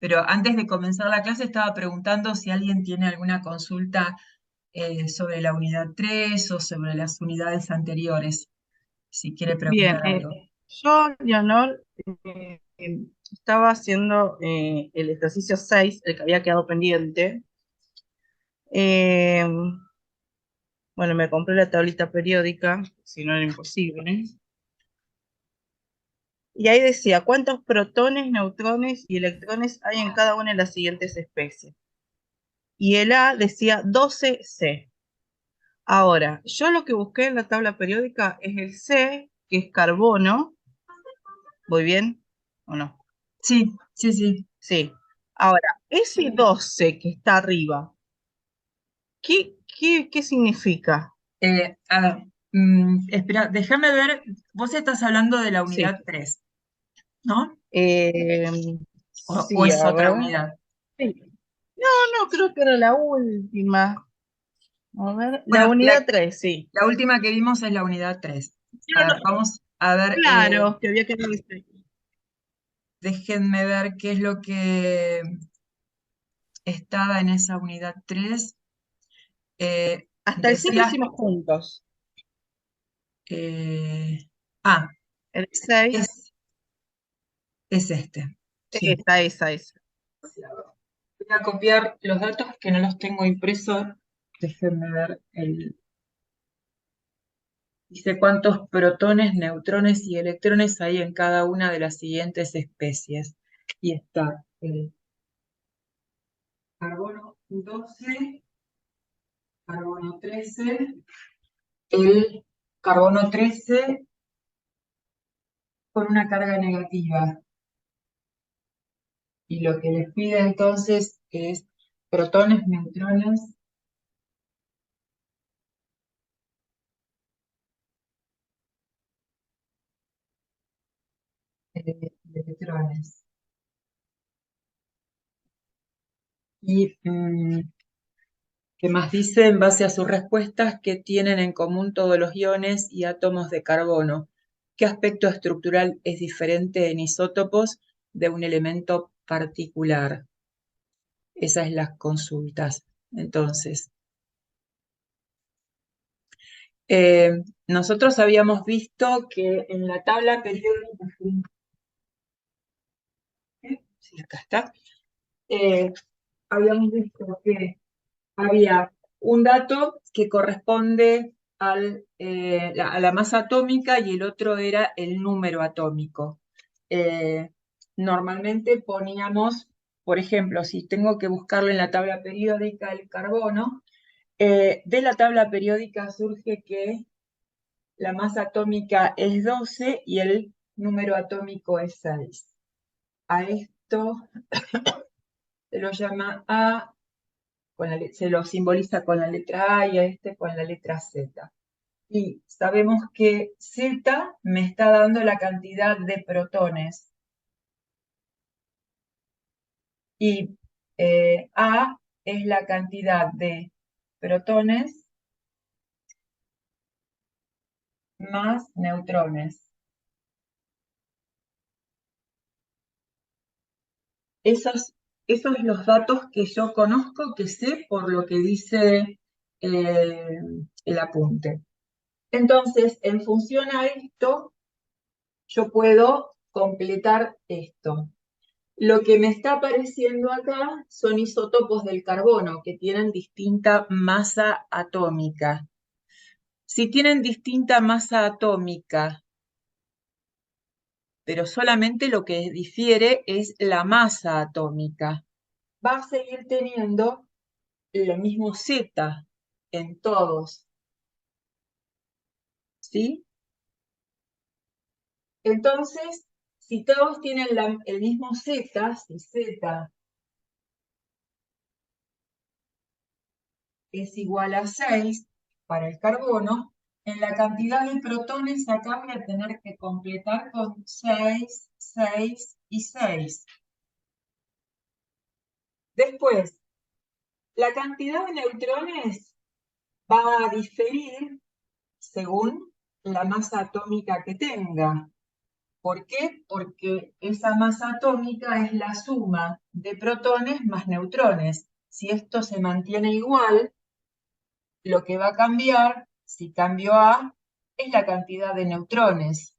Pero antes de comenzar la clase estaba preguntando si alguien tiene alguna consulta sobre la unidad 3 o sobre las unidades anteriores, si quiere Bien, preguntar algo. yo, Leonor, estaba haciendo el ejercicio 6, el que había quedado pendiente. Eh, bueno, me compré la tablita periódica, si no era imposible. Y ahí decía, ¿cuántos protones, neutrones y electrones hay en cada una de las siguientes especies? Y el A decía 12C. Ahora, yo lo que busqué en la tabla periódica es el C, que es carbono. ¿Voy bien o no? Sí, sí, sí. Sí. Ahora, ese 12 que está arriba, ¿qué significa? A ver, espera, déjame ver, vos estás hablando de la Sí. unidad 3, ¿no? Eh, O sí, es a otra ver. unidad. Sí. No, no, creo que era la última. A ver, la Bueno, unidad 3, sí. la última que vimos es la unidad 3. A ver, No, no, vamos a ver, claro, que había que revisar. déjenme ver qué es lo que estaba en esa unidad 3. Hasta el 7 Decía, hicimos juntos. eh, ah, El 6, es este. Sí. esa. Voy a copiar los datos que no los tengo impresos. Déjenme ver dice cuántos protones, neutrones y electrones hay en cada una de las siguientes especies. Y está el carbono 12, carbono 13, el carbono 13 con una carga negativa. Y lo que les pide entonces es protones, neutrones, electrones. Y ¿qué más dice? En base a sus respuestas, ¿qué tienen en común todos los iones y átomos de carbono? ¿Qué aspecto estructural es diferente en isótopos de un elemento particular? Esas son las consultas. Entonces, nosotros habíamos visto que en la tabla periódica, sí, acá está, eh, habíamos visto que había un dato que corresponde a la masa atómica y el otro era el número atómico. Eh, Normalmente poníamos, por ejemplo, si tengo que buscarlo en la tabla periódica el carbono, de la tabla periódica surge que la masa atómica es 12 y el número atómico es 6. A esto se lo llama A, se lo simboliza con la letra A y a este con la letra Z. Y sabemos que Z me está dando la cantidad de protones y A es la cantidad de protones más neutrones. Esos son los datos que yo conozco, que sé por lo que dice eh, el apunte. Entonces, en función a esto, yo puedo completar esto. Lo que me está apareciendo acá son isótopos del carbono que tienen distinta masa atómica. Si tienen distinta masa atómica, pero solamente lo que difiere es la masa atómica, va a seguir teniendo el mismo Z en todos, ¿sí? Entonces, si todos tienen el mismo Z, si Z es igual a 6 para el carbono, en la cantidad de protones acá voy a tener que completar con 6, 6 y 6. Después, la cantidad de neutrones va a diferir según la masa atómica que tenga. ¿Por qué? Porque esa masa atómica es la suma de protones más neutrones. Si esto se mantiene igual, lo que va a cambiar, si cambio A, es la cantidad de neutrones.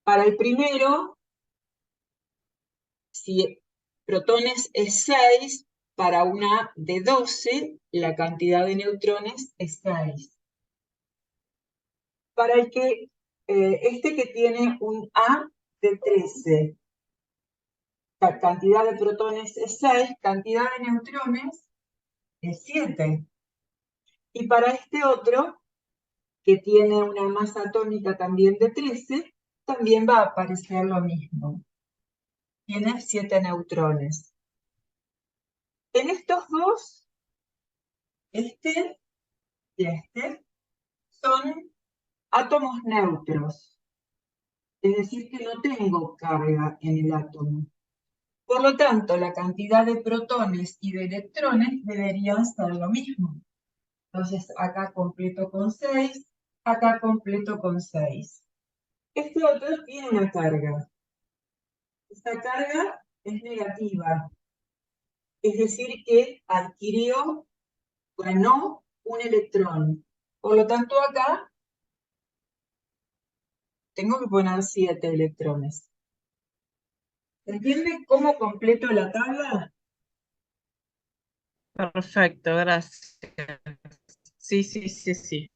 Para el primero, si protones es 6, para una de 12, la cantidad de neutrones es 6. Para el que, este que tiene un A de 13, la cantidad de protones es 6, cantidad de neutrones es 7. Y para este otro, que tiene una masa atómica también de 13, también va a aparecer lo mismo. Tiene 7 neutrones. En estos dos, este y este, son átomos neutros. Es decir, que no tengo carga en el átomo. Por lo tanto, la cantidad de protones y de electrones deberían ser lo mismo. Entonces, acá completo con 6, acá completo con 6. Este otro tiene una carga. Esta carga es negativa. Es decir, que ganó un electrón. Por lo tanto, acá tengo que poner 7 electrones. ¿Se entiende cómo completo la tabla? Perfecto, gracias. Sí, sí, sí, sí.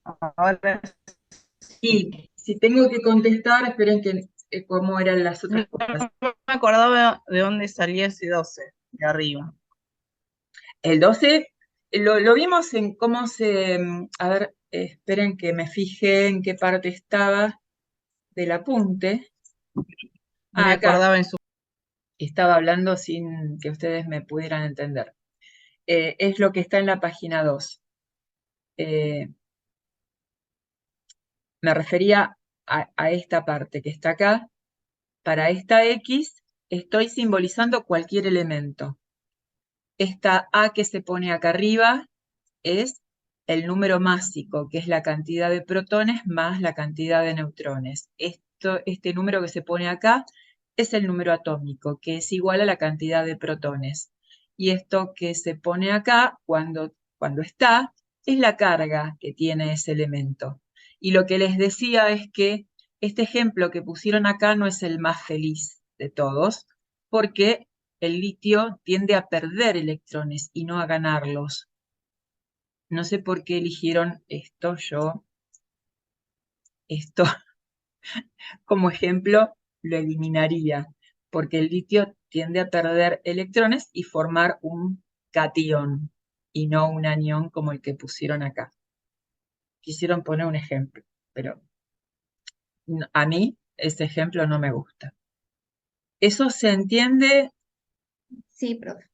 Ahora sí. Y si tengo que contestar, esperen que cómo eran las otras No cosas. me acordaba de dónde salía ese 12, de arriba. El 12 lo vimos en cómo se... A ver, esperen que me fije en qué parte estaba del apunte. No me Acá. acordaba en su... Estaba hablando sin que ustedes me pudieran entender. Es lo que está en la página 2. Eh, Me refería a esta parte que está acá. Para esta X estoy simbolizando cualquier elemento. Esta A que se pone acá arriba es el número másico, que es la cantidad de protones más la cantidad de neutrones. Este número que se pone acá es el número atómico, que es igual a la cantidad de protones. Y esto que se pone acá, cuando está, es la carga que tiene ese elemento. Y lo que les decía es que este ejemplo que pusieron acá no es el más feliz de todos, porque el litio tiende a perder electrones y no a ganarlos. No sé por qué eligieron esto, esto como ejemplo lo eliminaría, porque el litio tiende a perder electrones y formar un catión y no un anión como el que pusieron acá. Quisieron poner un ejemplo, pero a mí ese ejemplo no me gusta. ¿Eso se entiende? Sí, profe.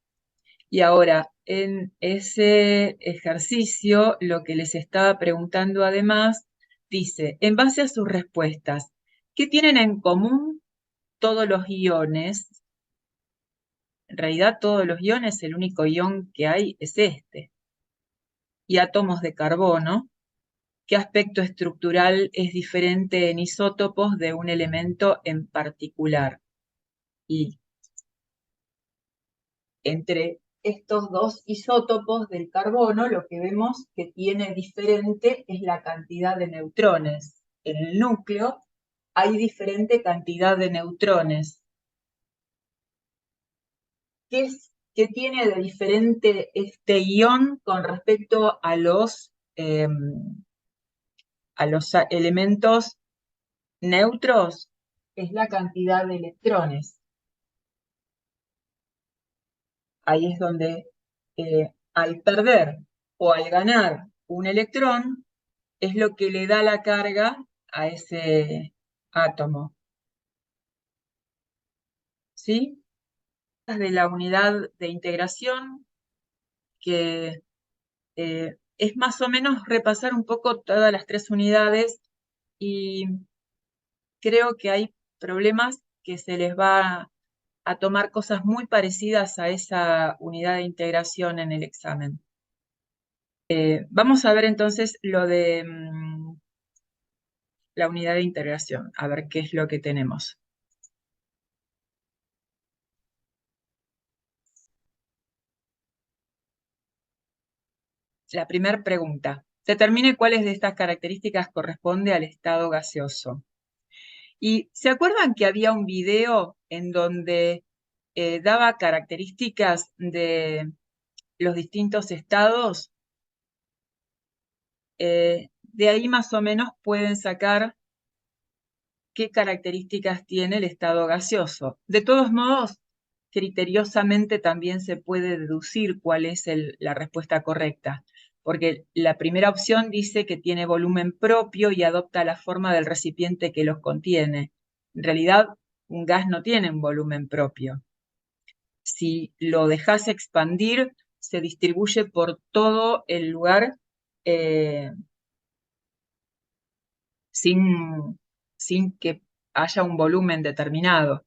Y ahora, en ese ejercicio, lo que les estaba preguntando además, dice, en base a sus respuestas, ¿qué tienen en común todos los iones? En realidad, todos los iones, el único ion que hay es este. Y átomos de carbono, ¿qué aspecto estructural es diferente en isótopos de un elemento en particular? Y entre estos dos isótopos del carbono, lo que vemos que tiene diferente es la cantidad de neutrones. En el núcleo hay diferente cantidad de neutrones. ¿Qué tiene de diferente este ion con respecto a los elementos neutros? Es la cantidad de electrones. Ahí es donde al perder o al ganar un electrón, es lo que le da la carga a ese átomo. ¿Sí? De la unidad de integración, que es más o menos repasar un poco todas las 3 unidades, y creo que hay problemas que se les va a tomar cosas muy parecidas a esa unidad de integración en el examen. Vamos a ver entonces lo de la unidad de integración, a ver qué es lo que tenemos. La primera pregunta. Determine cuáles de estas características corresponde al estado gaseoso. Y ¿se acuerdan que había un video en donde daba características de los distintos estados? De ahí más o menos pueden sacar qué características tiene el estado gaseoso. De todos modos, criteriosamente también se puede deducir cuál es la respuesta correcta, porque la primera opción dice que tiene volumen propio y adopta la forma del recipiente que los contiene. En realidad, un gas no tiene un volumen propio. Si lo dejas expandir, se distribuye por todo el lugar eh, sin que haya un volumen determinado.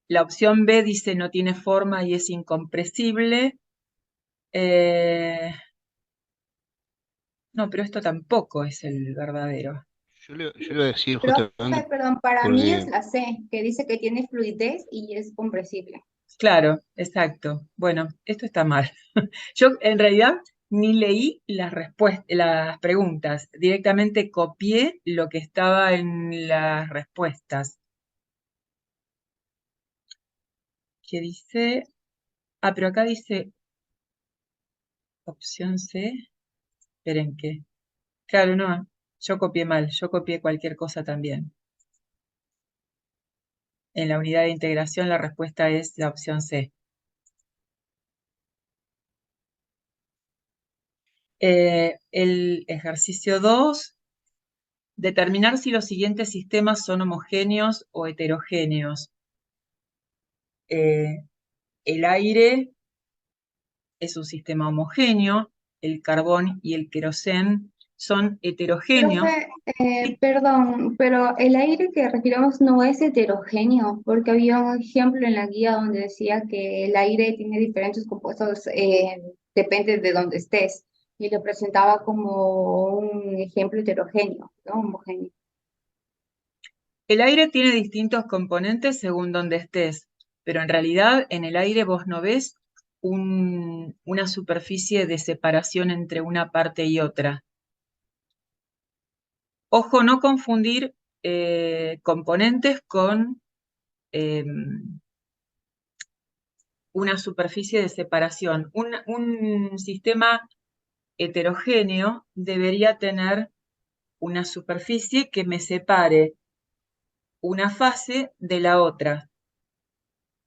La opción B dice no tiene forma y es incompresible. No, pero esto tampoco es el verdadero. Yo le voy a decir Profe, justamente perdón, para mí es porque la C, que dice que tiene fluidez y es compresible. Claro, exacto. Bueno, esto está mal. Yo en realidad ni leí las preguntas, directamente copié lo que estaba en las respuestas. Que dice, pero acá dice opción C. Esperen que, claro, no, yo copié mal, yo copié cualquier cosa también. En la unidad de integración la respuesta es la opción C. El ejercicio 2, determinar si los siguientes sistemas son homogéneos o heterogéneos. El aire es un sistema homogéneo, el carbón y el querosén son heterogéneos. Profe, perdón, pero el aire que respiramos no es heterogéneo, porque había un ejemplo en la guía donde decía que el aire tiene diferentes compuestos, depende de dónde estés, y lo presentaba como un ejemplo heterogéneo, no homogéneo. El aire tiene distintos componentes según donde estés, pero en realidad en el aire vos no ves una superficie de separación entre una parte y otra. Ojo, no confundir componentes con una superficie de separación. Un sistema heterogéneo debería tener una superficie que me separe una fase de la otra.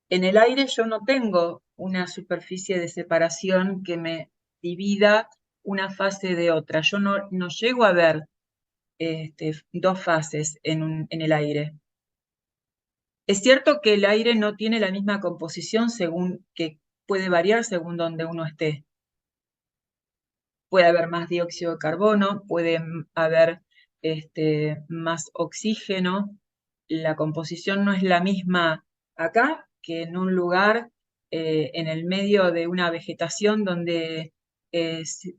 En el aire yo no tengo una superficie de separación que me divida una fase de otra. Yo no llego a ver dos fases en el aire. Es cierto que el aire no tiene la misma composición que puede variar según donde uno esté. Puede haber más dióxido de carbono, puede haber más oxígeno. La composición no es la misma acá que en un lugar en el medio de una vegetación donde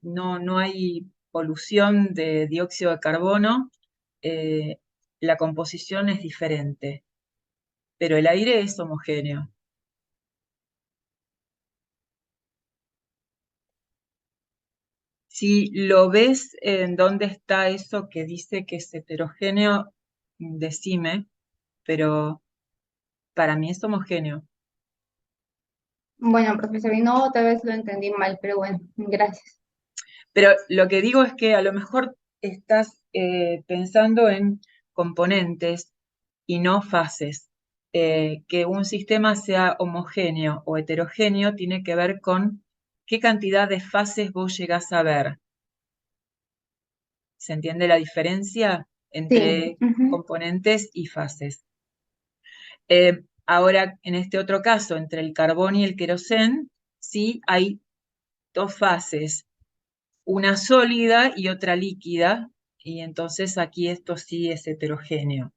no hay polución de dióxido de carbono. eh, la composición es diferente, pero el aire es homogéneo. Si lo ves en dónde está eso que dice que es heterogéneo, decime, pero para mí es homogéneo. Bueno, profesor, y no, tal vez lo entendí mal, pero bueno, gracias. Pero lo que digo es que a lo mejor estás pensando en componentes y no fases. Que un sistema sea homogéneo o heterogéneo tiene que ver con qué cantidad de fases vos llegás a ver. ¿Se entiende la diferencia Sí, entre ujú. componentes y fases? Ahora, en este otro caso, entre el carbón y el querosén, sí hay dos fases, una sólida y otra líquida, y entonces aquí esto sí es heterogéneo.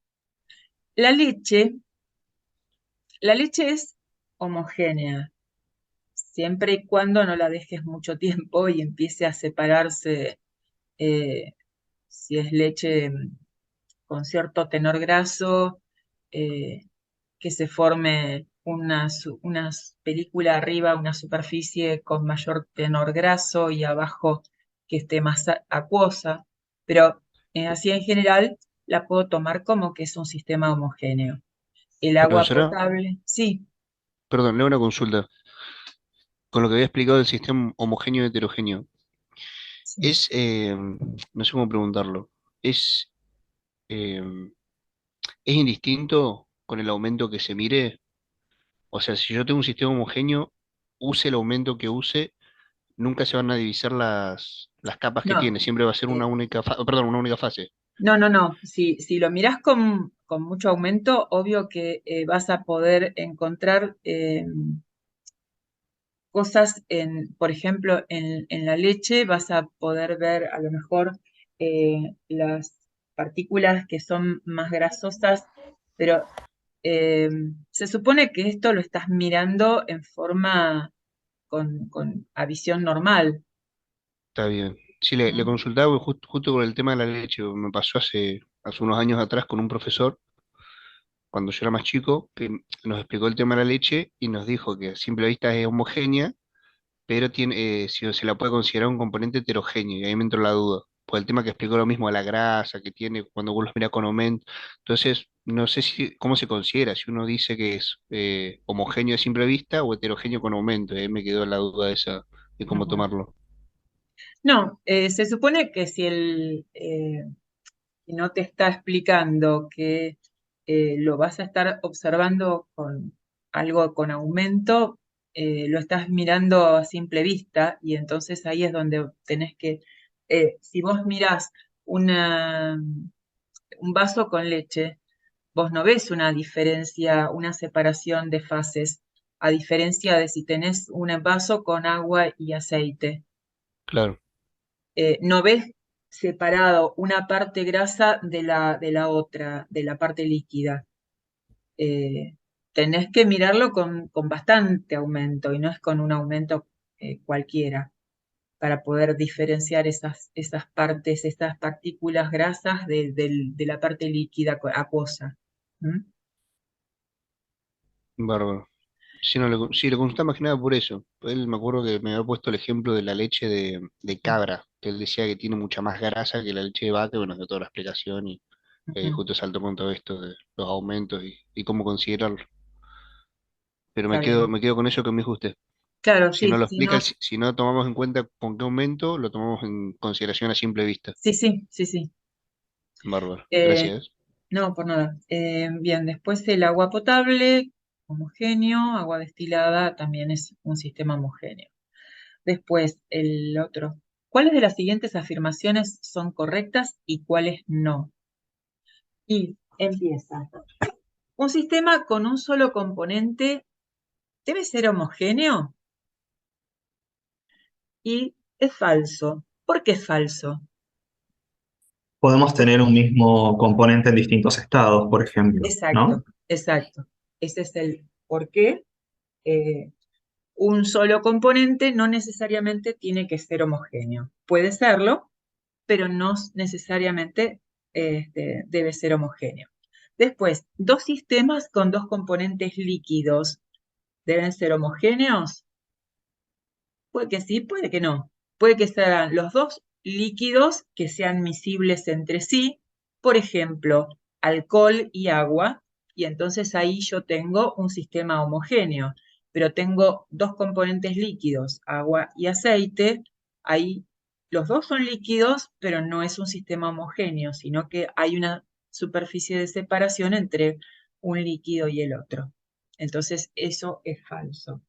La leche, la leche es homogénea, siempre y cuando no la dejes mucho tiempo y empiece a separarse si es leche con cierto tenor graso, que se forme una película arriba, una superficie con mayor tenor graso y abajo que esté más acuosa, pero así en general la puedo tomar como que es un sistema homogéneo. El agua Profesora, potable, sí, perdón, le hago una consulta. Con lo que había explicado del sistema homogéneo y heterogéneo, sí. es, no sé cómo preguntarlo, es, eh, es indistinto con el aumento que se mire. O sea, si yo tengo un sistema homogéneo, use el aumento que use, nunca se van a divisar las capas que No, tiene, siempre va a ser una eh, única perdón, una única fase. no. Si lo mirás con mucho aumento, obvio que vas a poder encontrar cosas por ejemplo, en la leche vas a poder ver a lo mejor las partículas que son más grasosas, pero eh, se supone que esto lo estás mirando en forma a visión normal, Está bien. Sí, le ¿no? consultaba porque justo con el tema de la leche, me pasó hace unos años atrás con un profesor, cuando yo era más chico, que nos explicó el tema de la leche y nos dijo que a simple vista es homogénea, pero tiene, si se la puede considerar un componente heterogéneo, y ahí me entró la duda, por el tema que explicó lo mismo de la grasa que tiene cuando uno los mira con aumento. Entonces, no sé cómo se considera, si uno dice que es homogéneo a simple vista o heterogéneo con aumento, y ahí me quedó la duda esa de cómo Ajá. tomarlo. No, se supone que si no te está explicando que lo vas a estar observando con algo con aumento, lo estás mirando a simple vista y entonces ahí es donde tenés que, si vos mirás un vaso con leche, vos no ves una diferencia, una separación de fases, a diferencia de si tenés un vaso con agua y aceite. Claro, No ves separado una parte grasa de la otra, de la parte líquida. Eh, Tenés que mirarlo con bastante aumento y no es con un aumento cualquiera para poder diferenciar esas partes, estas partículas grasas de la parte líquida acuosa. ¿Mm? bárbaro. Sí, no, sí, le consultaba más que nada por eso. Él me acuerdo que me había puesto el ejemplo de la leche de cabra, que él decía que tiene mucha más grasa que la leche de vaca, y bueno, de toda la explicación y Ujú. justo saltó con todo esto de los aumentos y cómo considerarlo. Pero Está bien. me quedo con eso que me dijo usted. Claro, Si no sí, lo si explica, no, si no tomamos en cuenta con qué aumento, lo tomamos en consideración a simple vista. sí. Bárbaro. Eh, Gracias. no, por nada. Bien, después el agua potable, homogéneo, agua destilada también es un sistema homogéneo. Después el otro. ¿Cuáles de las siguientes afirmaciones son correctas y cuáles no? Y empieza. Un sistema con un solo componente debe ser homogéneo y es falso. ¿Por qué es falso? Podemos tener un mismo componente en distintos estados, por ejemplo, ¿no? Exacto. Ese es el por qué. eh, un solo componente no necesariamente tiene que ser homogéneo. Puede serlo, pero no necesariamente debe ser homogéneo. Después, dos sistemas con dos componentes líquidos deben ser homogéneos. Puede que sí, puede que no. Puede que sean los dos líquidos que sean miscibles entre sí, por ejemplo, alcohol y agua, y entonces ahí yo tengo un sistema homogéneo, pero tengo dos componentes líquidos, agua y aceite, ahí los dos son líquidos, pero no es un sistema homogéneo, sino que hay una superficie de separación entre un líquido y el otro. Entonces, eso es falso.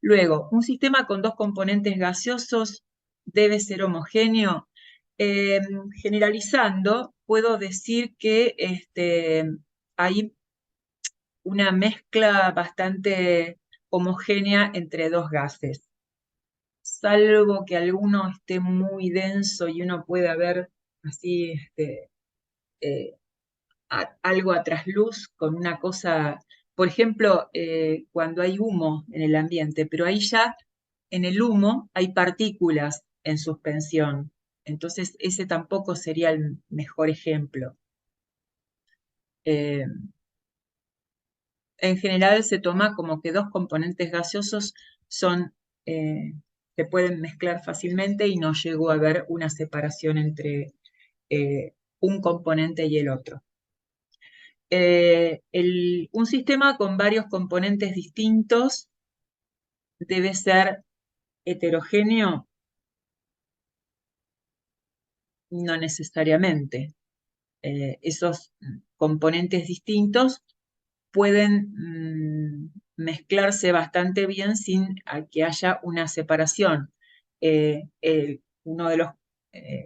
Luego, un sistema con dos componentes gaseosos debe ser homogéneo. Eh, Generalizando, puedo decir que hay una mezcla bastante homogénea entre dos gases, salvo que alguno esté muy denso y uno pueda ver así eh, algo a trasluz con una cosa, por ejemplo, cuando hay humo en el ambiente, pero ahí ya en el humo hay partículas en suspensión. Entonces, ese tampoco sería el mejor ejemplo. En general se toma como que dos componentes gaseosos se pueden mezclar fácilmente y no llegó a haber una separación entre un componente y el otro. Un sistema con varios componentes distintos debe ser heterogéneo, no necesariamente. Esos componentes distintos pueden mezclarse bastante bien sin que haya una separación. Uno de los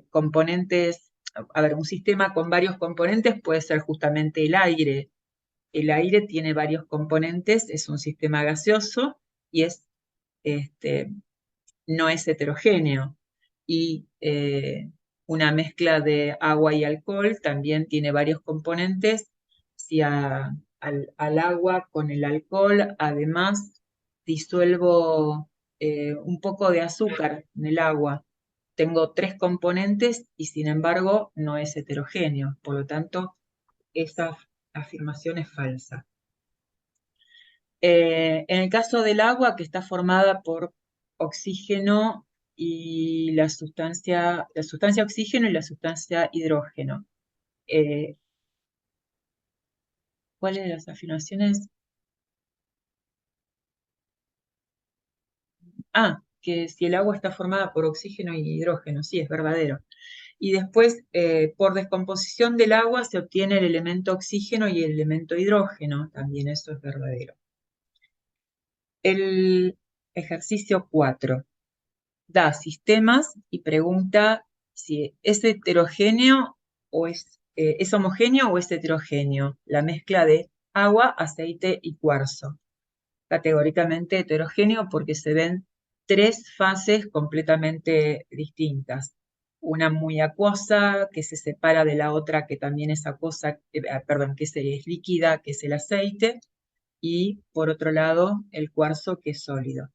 componentes, a ver, un sistema con varios componentes puede ser justamente el aire. El aire tiene varios componentes, es un sistema gaseoso y no es heterogéneo. Y una mezcla de agua y alcohol también tiene varios componentes. Si al agua con el alcohol además disuelvo un poco de azúcar en el agua, tengo 3 componentes y sin embargo no es heterogéneo. Por lo tanto, esa afirmación es falsa. En el caso del agua, que está formada por oxígeno y la sustancia oxígeno y la sustancia hidrógeno. ¿Cuáles de las afirmaciones? Que si el agua está formada por oxígeno y hidrógeno, sí, es verdadero. Y después, por descomposición del agua se obtiene el elemento oxígeno y el elemento hidrógeno, también eso es verdadero. El ejercicio 4 da sistemas y pregunta si es heterogéneo o es homogéneo o es heterogéneo, la mezcla de agua, aceite y cuarzo. Categóricamente heterogéneo porque se ven 3 fases completamente distintas. Una muy acuosa, que se separa de la otra que también es acuosa, que es líquida, que es el aceite, y por otro lado el cuarzo, que es sólido.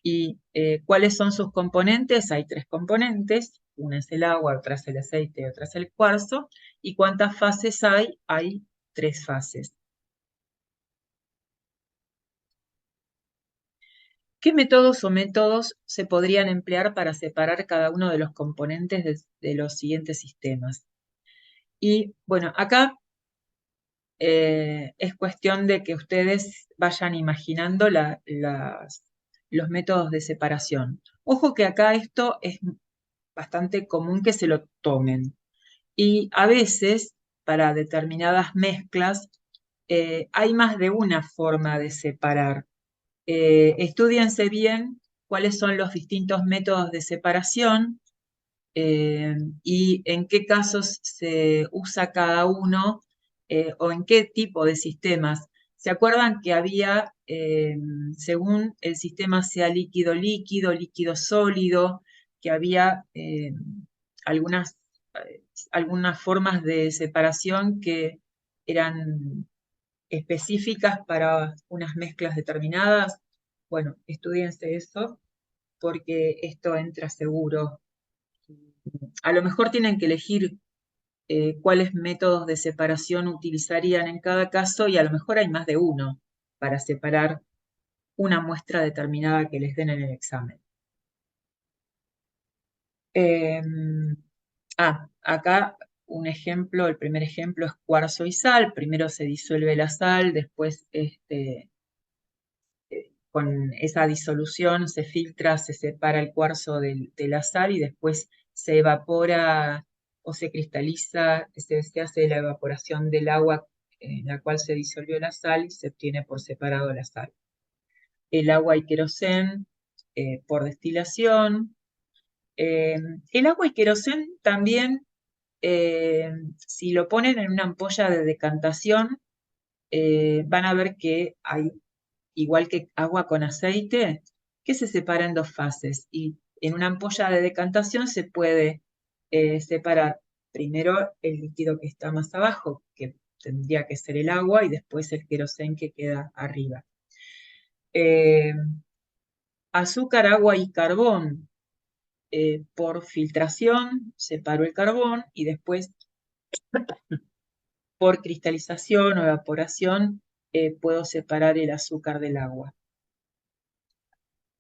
¿Y cuáles son sus componentes? Hay 3 componentes, una es el agua, otra es el aceite y otra es el cuarzo. ¿Y cuántas fases hay? Hay 3 fases. ¿Qué métodos o métodos se podrían emplear para separar cada uno de los componentes de los siguientes sistemas? Y bueno, acá es cuestión de que ustedes vayan imaginando los métodos de separación. Ojo que acá esto es bastante común que se lo tomen. Y a veces, para determinadas mezclas, hay más de una forma de separar. Estúdiense bien cuáles son los distintos métodos de separación y en qué casos se usa cada uno o en qué tipo de sistemas. ¿Se acuerdan que había, según el sistema sea líquido-líquido, líquido-sólido, que había algunas, algunas formas de separación que eran específicas para unas mezclas determinadas? Bueno, estudiense eso porque esto entra seguro. A lo mejor tienen que elegir cuáles métodos de separación utilizarían en cada caso y a lo mejor hay más de uno para separar una muestra determinada que les den en el examen. Acá un ejemplo, el primer ejemplo es cuarzo y sal. Primero se disuelve la sal, después con esa disolución se filtra, se separa el cuarzo de la sal y después se evapora o se cristaliza, se hace la evaporación del agua en la cual se disolvió la sal y se obtiene por separado la sal. El agua y querosén por destilación. El agua y querosén también, si lo ponen en una ampolla de decantación, van a ver que hay, igual que agua con aceite, que se separa en 2 fases. Y en una ampolla de decantación se puede separar primero el líquido que está más abajo, que tendría que ser el agua, y después el querosén que queda arriba. Azúcar, agua y carbón. por filtración separo el carbón y después por cristalización o evaporación puedo separar el azúcar del agua.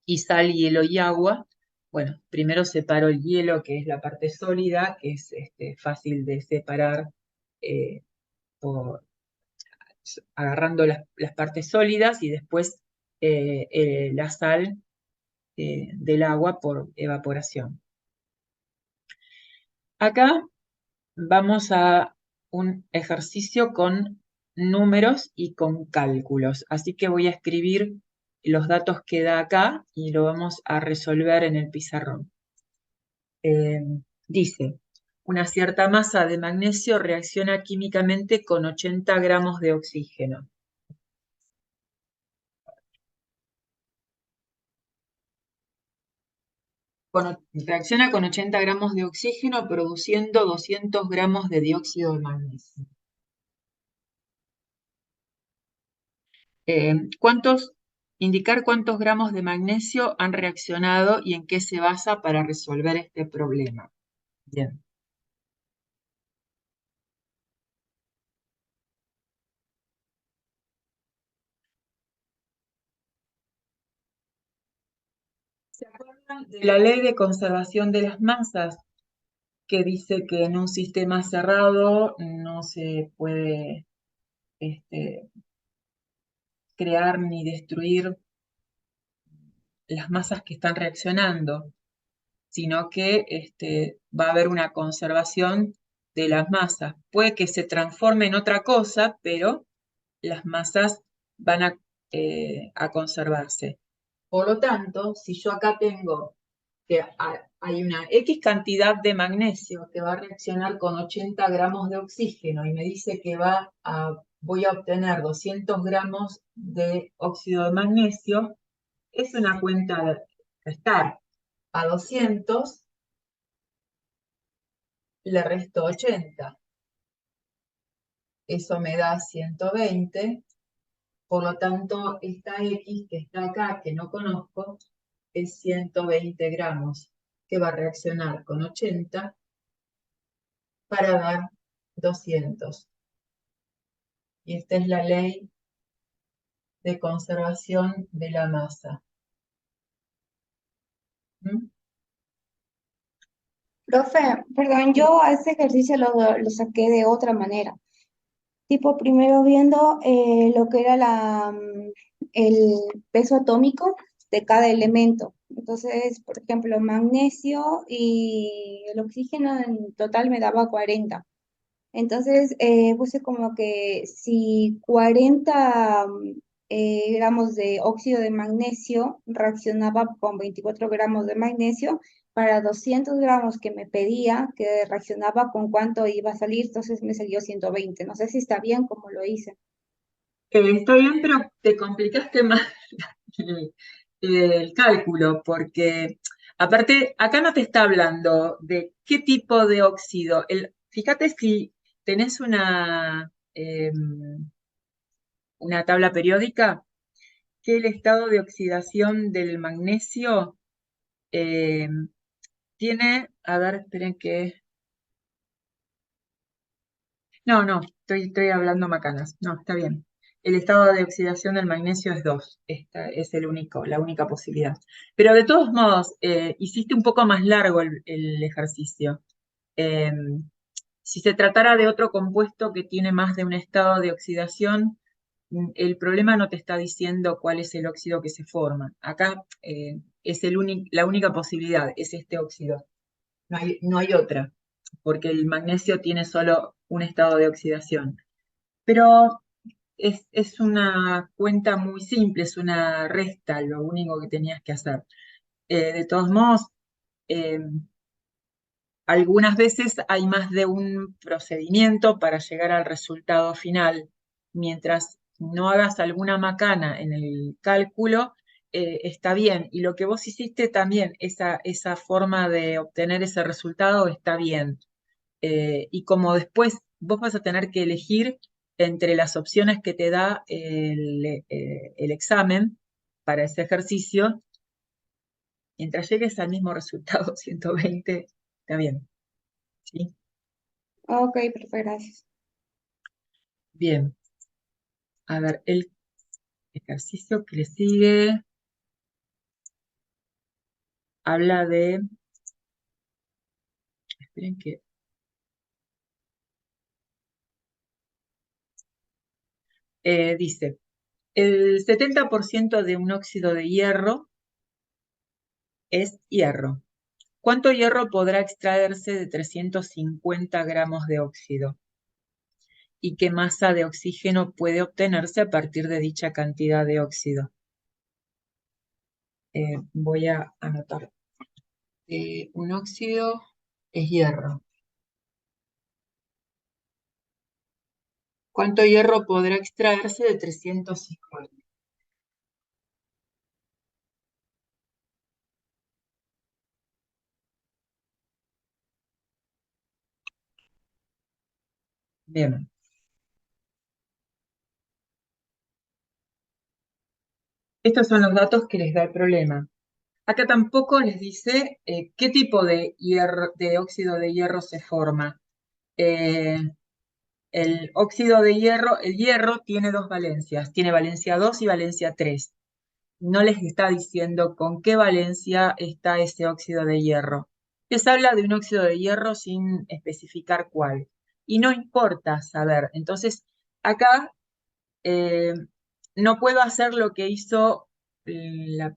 Y sal, hielo y agua. Bueno, primero separo el hielo, que es la parte sólida, que es fácil de separar por, agarrando las partes sólidas, y después la sal del agua por evaporación. Acá vamos a un ejercicio con números y con cálculos. Así que voy a escribir los datos que da acá y lo vamos a resolver en el pizarrón. Dice, una cierta masa de magnesio reacciona químicamente con 80 gramos de oxígeno. Reacciona con 80 gramos de oxígeno produciendo 200 gramos de dióxido de magnesio. Indicar cuántos gramos de magnesio han reaccionado y en qué se basa para resolver este problema. Bien. ¿Se acuerdan de la ley de conservación de las masas, que dice que en un sistema cerrado no se puede crear ni destruir las masas que están reaccionando, sino que va a haber una conservación de las masas? Puede que se transforme en otra cosa, pero las masas van a conservarse. Por lo tanto, si yo acá tengo que hay una X cantidad de magnesio que va a reaccionar con 80 gramos de oxígeno y me dice que voy a obtener 200 gramos de óxido de magnesio, es una cuenta de restar. A 200 le resto 80. Eso me da 120. Por lo tanto, esta X que está acá, que no conozco, es 120 gramos, que va a reaccionar con 80 para dar 200. Y esta es la ley de conservación de la masa. ¿Mm? Profe, perdón, yo a este ejercicio lo saqué de otra manera. Tipo, primero viendo lo que era el peso atómico de cada elemento. Entonces, por ejemplo, magnesio y el oxígeno en total me daba 40. Entonces, puse como que si 40 gramos de óxido de magnesio reaccionaba con 24 gramos de magnesio, para 200 gramos que me pedía, que reaccionaba con cuánto iba a salir, entonces me salió 120. No sé si está bien como lo hice. Está bien, pero te complicaste más el cálculo, porque aparte, acá no te está hablando de qué tipo de óxido. Fíjate si tenés una tabla periódica, que el estado de oxidación del magnesio tiene, a ver, esperen que... No, estoy hablando macanas. No, está bien. El estado de oxidación del magnesio es 2. Esta es la única posibilidad. Pero de todos modos, hiciste un poco más largo el ejercicio. Eh, si se tratara de otro compuesto que tiene más de un estado de oxidación, el problema no te está diciendo cuál es el óxido que se forma. Acá es la única posibilidad, es este óxido. No hay otra, porque el magnesio tiene solo un estado de oxidación. Pero es una cuenta muy simple, es una resta, lo único que tenías que hacer. De todos modos, eh, algunas veces hay más de un procedimiento para llegar al resultado final. Mientras no hagas alguna macana en el cálculo, está bien. Y lo que vos hiciste también, esa forma de obtener ese resultado está bien. Y como después vos vas a tener que elegir entre las opciones que te da el examen para ese ejercicio, Mientras llegues al mismo resultado, 120, está bien. ¿Sí? Ok, perfecto, gracias. Bien. A ver, el ejercicio que le sigue habla de... Esperen que... dice, el 70% de un óxido de hierro es hierro. ¿Cuánto hierro podrá extraerse de 350 gramos de óxido? ¿Y qué masa de oxígeno puede obtenerse a partir de dicha cantidad de óxido? Voy a anotar. Un óxido es hierro. ¿Cuánto hierro podrá extraerse de 350? Bien. Estos son los datos que les da el problema. Acá tampoco les dice qué tipo de de óxido de hierro se forma. Eh, el óxido de hierro, el hierro tiene dos valencias, tiene valencia 2 y valencia 3. No les está diciendo con qué valencia está ese óxido de hierro. Les habla de un óxido de hierro sin especificar cuál. Y no importa saber. Entonces, acá eh, no puedo hacer lo que hizo la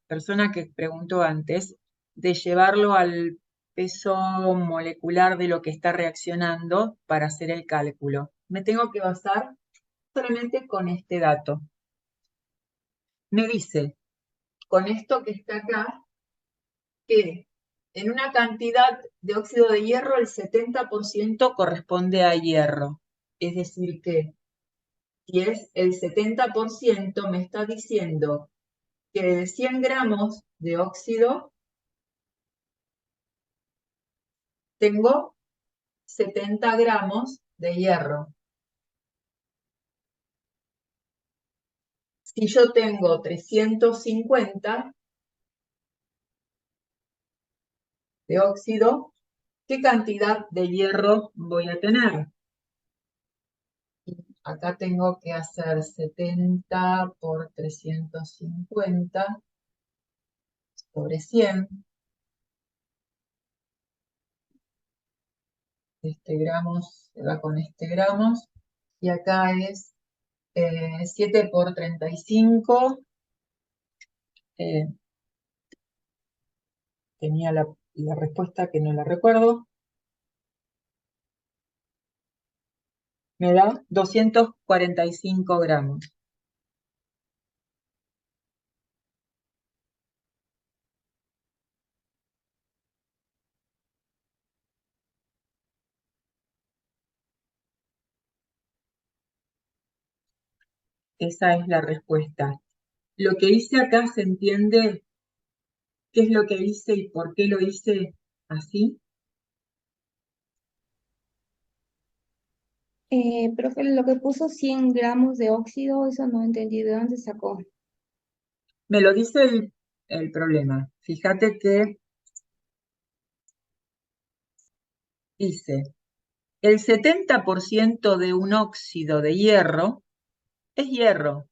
persona que preguntó antes, de llevarlo al peso molecular de lo que está reaccionando para hacer el cálculo. Me tengo que basar solamente con este dato. Me dice, con esto que está acá, que en una cantidad de óxido de hierro el 70% corresponde a hierro. Es decir, que si es el 70%, me está diciendo que de 100 gramos de óxido tengo 70 gramos de hierro. Si yo tengo 350 de óxido, ¿qué cantidad de hierro voy a tener? Acá tengo que hacer 70 por 350 sobre 100. Este gramos se va con este gramos. Y acá es 7 por 35. Tenía la respuesta que no la recuerdo. Me da 245 gramos. Esa es la respuesta. Lo que hice acá se entiende qué es lo que hice y por qué lo hice así. Profe, lo que puso 100 gramos de óxido, eso no entendí de dónde sacó. Me lo dice el problema. Fíjate que dice, el 70% de un óxido de hierro es hierro.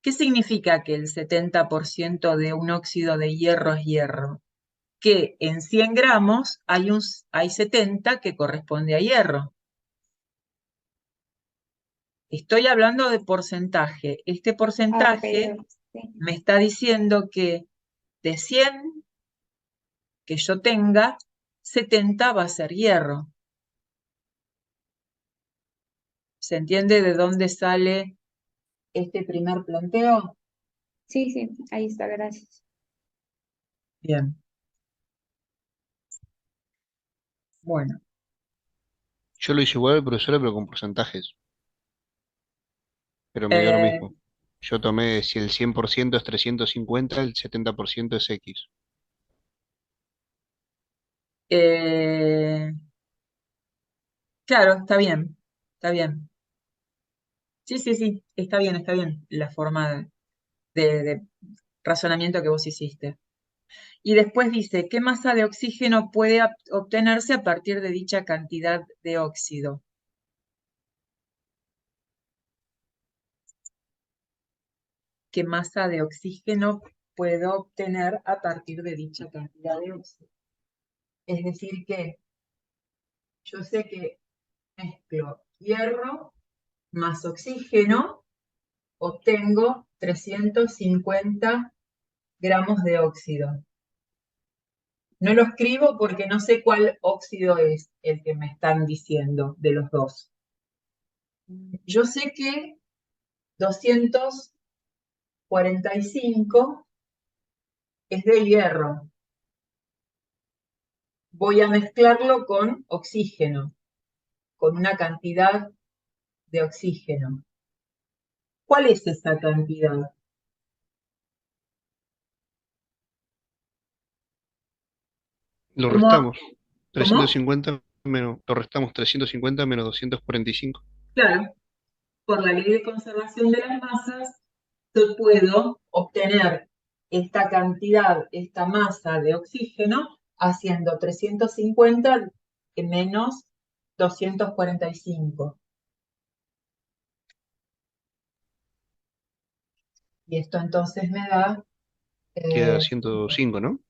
¿Qué significa que el 70% de un óxido de hierro es hierro? Que en 100 gramos hay 70 que corresponde a hierro. Estoy hablando de porcentaje. Este Ah, ok, porcentaje sí. me está diciendo que de 100 que yo tenga, 70 va a ser hierro. ¿Se entiende de dónde sale este primer planteo? Sí, sí, ahí está, gracias. Bien. Bueno, Yo lo hice igual, profesora, pero con porcentajes. Pero me dio lo eh, mismo. Yo tomé, si el 100% es 350, el 70% es X. eh, claro, está bien, está bien. Sí, sí, sí, está bien la forma de razonamiento que vos hiciste. Y después dice, ¿qué masa de oxígeno puede obtenerse a partir de dicha cantidad de óxido? ¿Qué masa de oxígeno puedo obtener a partir de dicha cantidad de óxido? Es decir que yo sé que mezclo hierro más oxígeno, obtengo 350 gramos de óxido. No lo escribo porque no sé cuál óxido es el que me están diciendo de los dos. Yo sé que 245 es de hierro. Voy a mezclarlo con oxígeno, con una cantidad de oxígeno. ¿Cuál es esa cantidad? Lo ¿Cómo? restamos. ¿Cómo? 350 menos, lo restamos 350 menos 245. Claro, por la ley de conservación de las masas, yo puedo obtener esta cantidad, esta masa de oxígeno, haciendo 350 menos 245. Y esto entonces me da Queda 105, ¿no?